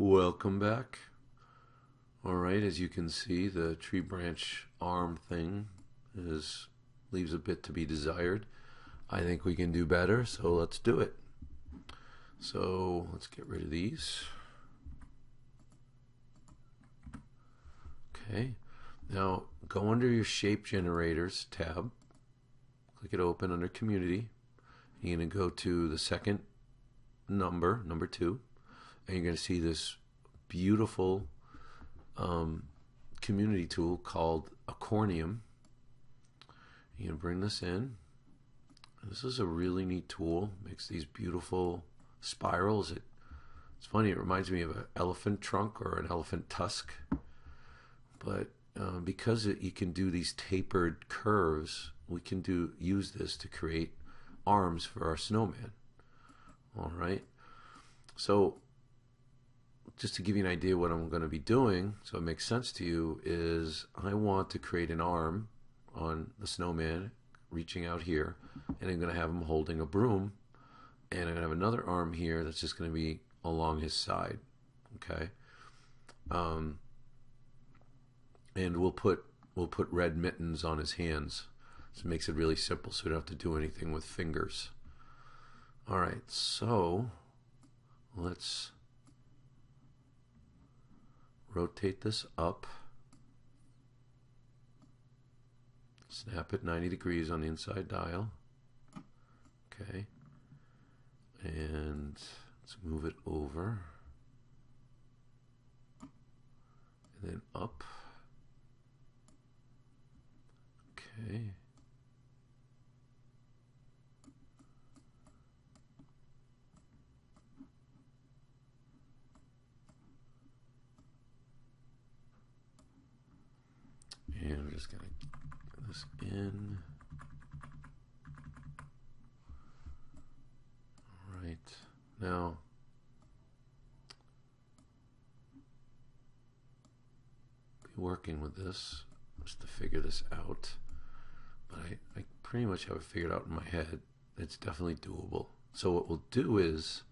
Welcome back. Alright, as you can see, the tree branch arm thing is leaves a bit to be desired. I think we can do better, so let's do it. So let's get rid of these. Okay, now go under your shape generators tab, click it open under community. You're going to go to the second number 2, and you're going to see this beautiful community tool called Accornium. You're going to bring this in. This is a really neat tool. Makes these beautiful spirals. It's funny, it reminds me of an elephant trunk or an elephant tusk. But because you can do these tapered curves, we can use this to create arms for our snowman. All right. So just to give you an idea what I'm going to be doing, so it makes sense to you, is I want to create an arm on the snowman reaching out here, and I'm going to have him holding a broom, and I'm going to have another arm here that's just going to be along his side. Okay. And we'll put red mittens on his hands. So it makes it really simple, so we don't have to do anything with fingers. All right, so let's rotate this up. Snap it 90 degrees on the inside dial. Okay. And let's move it over. And then up. Okay. And we're just going to get this in. All right. Now, be working with this just to figure this out. But I pretty much have it figured out in my head. It's definitely doable. So what we'll do is,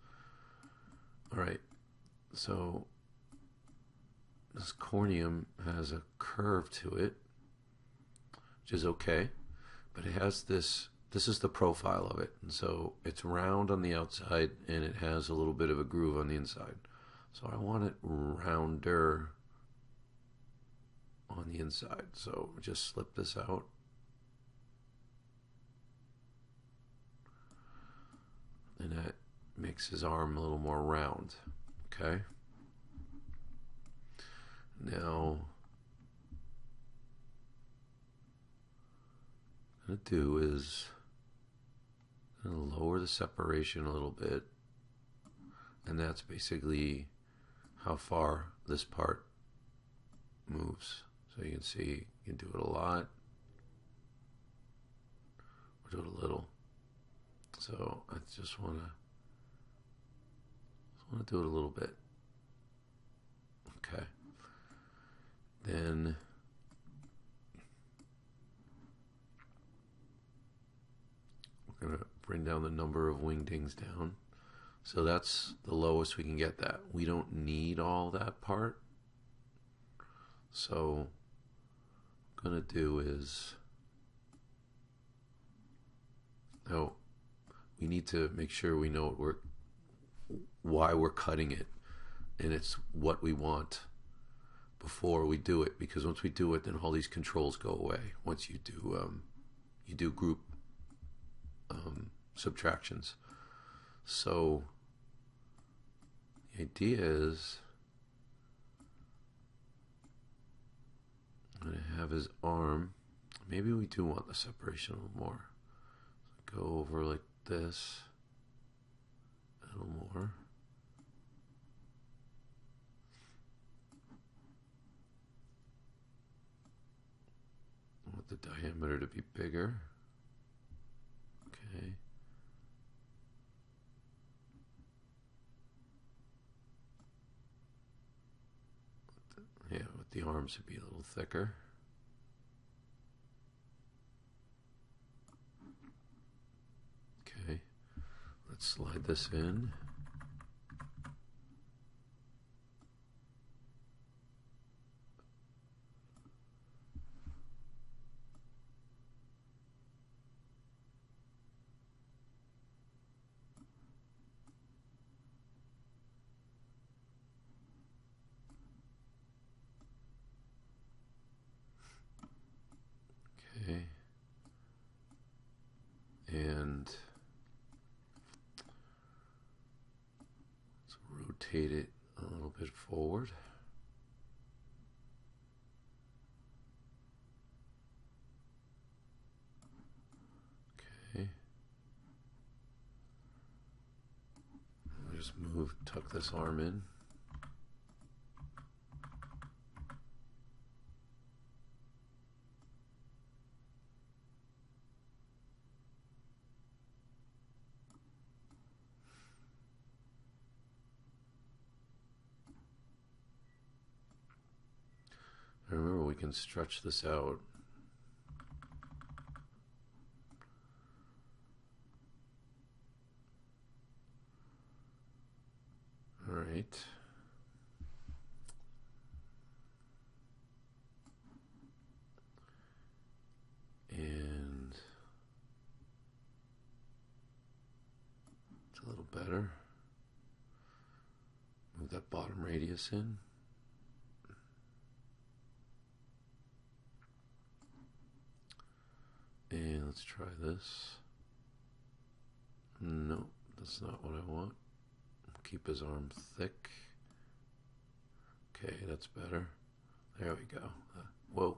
all right, so this cornium has a curve to it, which is okay, but it has this is the profile of it. And so it's round on the outside and it has a little bit of a groove on the inside. So I want it rounder on the inside. So just slip this out. And that makes his arm a little more round. Okay. Now, what I'm going to do is I'm going to lower the separation a little bit. And that's basically how far this part moves. So you can see you can do it a lot or do it a little. So I just want to do it a little bit. Okay. Then we're going to bring down the number of wingdings down. So that's the lowest we can get that. We don't need all that part. So what I'm going to do is, now we need to make sure we know why we're cutting it, and it's what we want before we do it, because once we do it, then all these controls go away. Once you do group subtractions. So the idea is I'm going to have his arm. Maybe we do want the separation a little more. So go over like this a little more. I want the diameter to be bigger. Okay. Yeah, with the arms to be a little thicker. Okay. Let's slide this in. Okay. And let's rotate it a little bit forward. Okay. We'll just tuck this arm in. And remember, we can stretch this out. All right. And it's a little better. Move that bottom radius in. And let's try this. No, that's not what I want. Keep his arm thick. Okay, that's better. There we go. Whoa.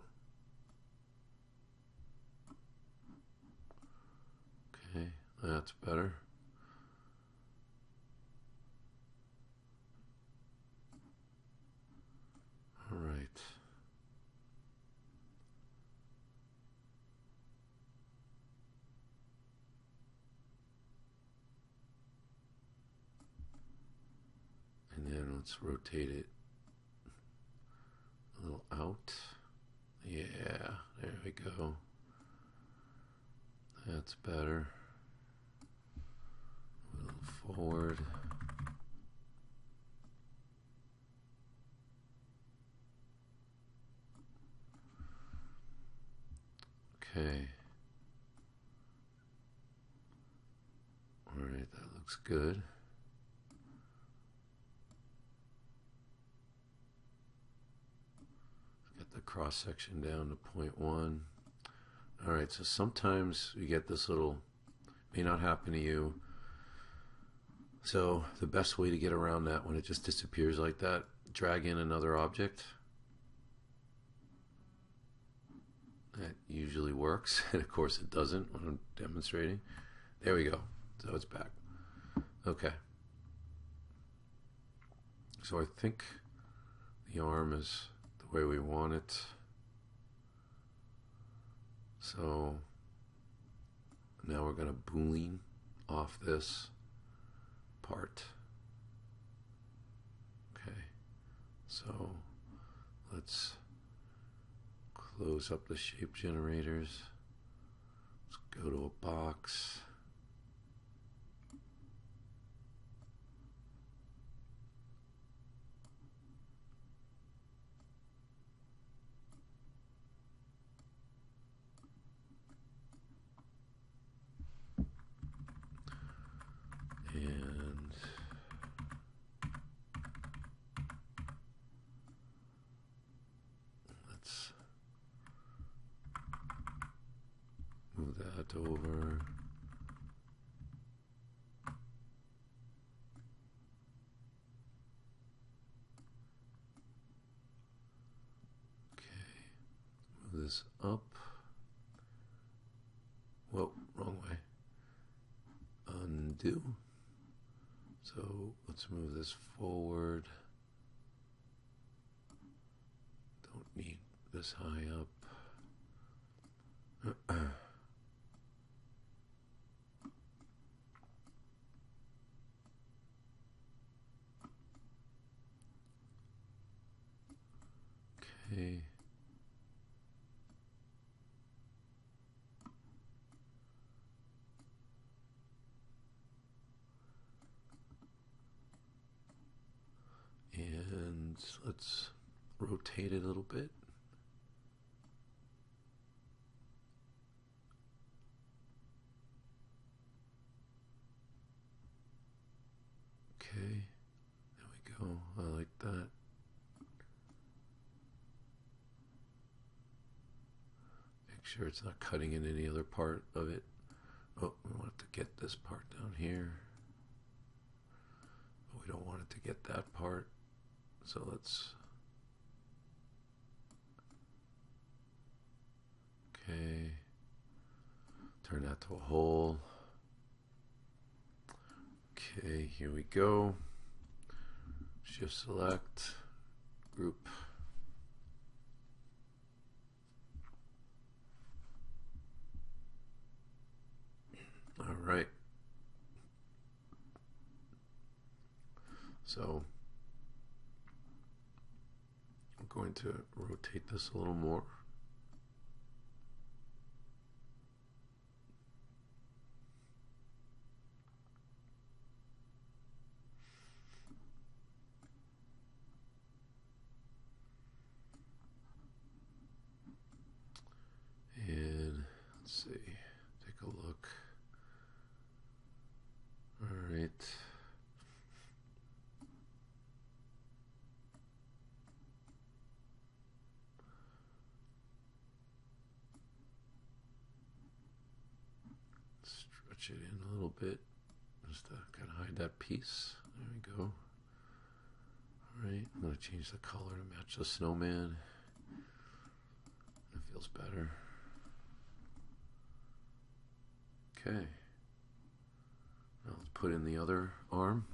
Okay, that's better. All right. And then let's rotate it a little out. Yeah, there we go. That's better. A little forward. Okay. All right, that looks good. Get the cross section down to 0.1. All right, so sometimes you get this little, may not happen to you. So the best way to get around that when it just disappears like that, drag in another object. That usually works, and of course it doesn't when I'm demonstrating. There we go. So it's back. Okay. So I think the arm is the way we want it. So now we're going to boolean off this part. Okay. So let's close up the shape generators. Let's go to a box. And let's move that over. Okay, move this up. Whoa, wrong way. Undo. So let's move this forward. Don't need this high up. Okay. And let's rotate it a little bit. Okay, there we go. I like that. Make sure it's not cutting in any other part of it. Oh, we want it to get this part down here. But we don't want it to get that part. So let's... Okay. Turn that to a hole. Okay, here we go. Shift select, group. All right. So I'm going to rotate this a little more. And let's see, take a look. All right. Stretch it in a little bit just to kind of hide that piece. There we go. All right, I'm going to change the color to match the snowman. That feels better. Okay. Now let's put in the other arm.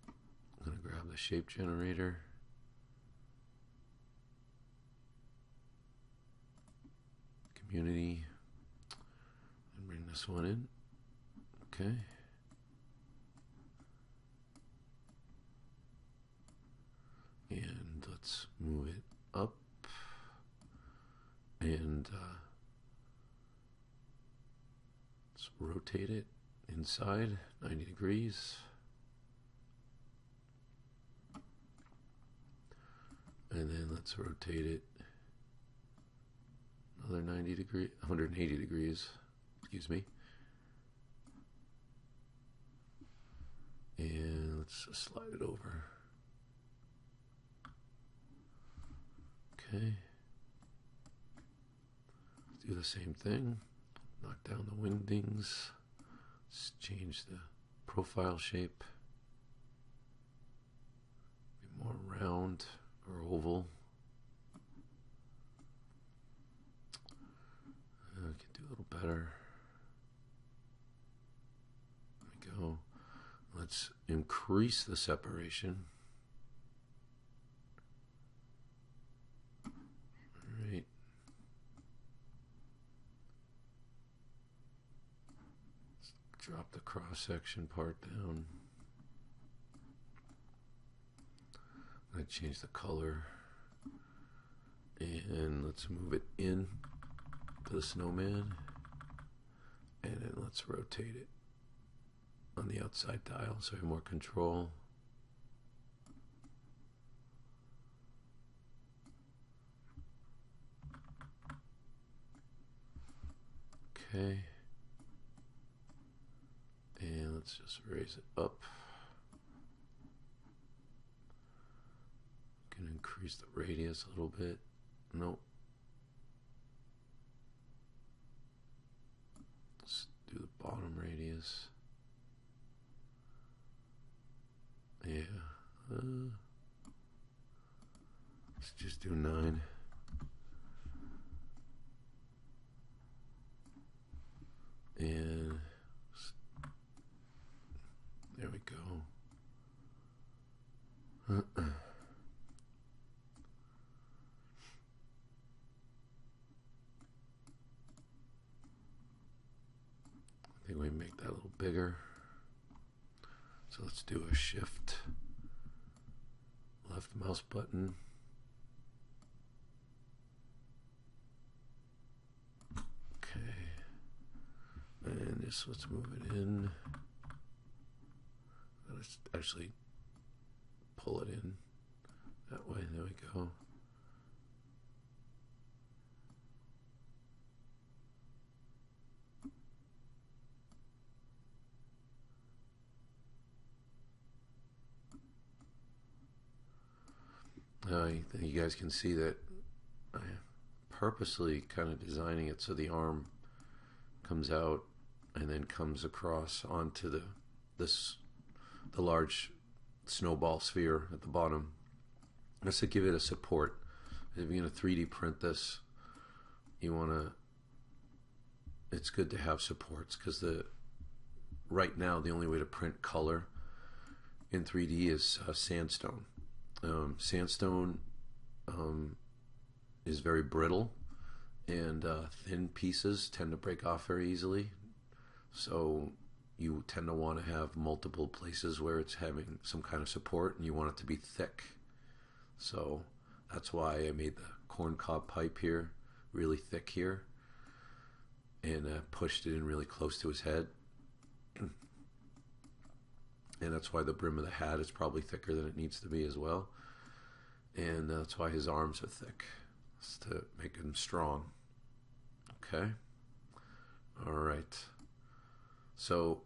I'm going to grab the shape generator. Community. And bring this one in. Okay. And let's move it up. And let's rotate it inside 90 degrees. And then let's rotate it another 90 degrees, 180 degrees, excuse me. And let's just slide it over. Okay. Do the same thing. Knock down the wingdings. Let's change the profile shape. Be more round or oval. We can do a little better. There we go. Let's increase the separation. All right. Drop the cross-section part down. I'm going to change the color. And let's move it in to the snowman. And then let's rotate it on the outside dial so we have more control. Okay. And let's just raise it up. Can increase the radius a little bit. Nope. Let's do the bottom radius. Yeah. Let's just do 9. And there we go. I think we make that a little bigger. So let's do a shift left mouse button. Okay. And just let's move it in. Let's actually pull it in that way. There we go. you guys can see that I purposely kind of designing it so the arm comes out and then comes across onto the large snowball sphere at the bottom. Just to give it a support. If you're going to 3D print this, you want to. It's good to have supports because right now the only way to print color in 3D is sandstone. Sandstone is very brittle, and thin pieces tend to break off very easily. So you tend to want to have multiple places where it's having some kind of support, and you want it to be thick. So that's why I made the corncob pipe here really thick here, and pushed it in really close to his head. And that's why the brim of the hat is probably thicker than it needs to be as well. And that's why his arms are thick. It's to make him strong. Okay? All right. So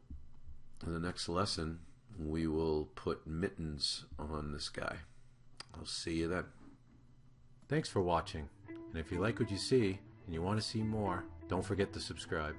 in the next lesson, we will put mittens on this guy. I'll see you then. Thanks for watching. And if you like what you see and you want to see more, don't forget to subscribe.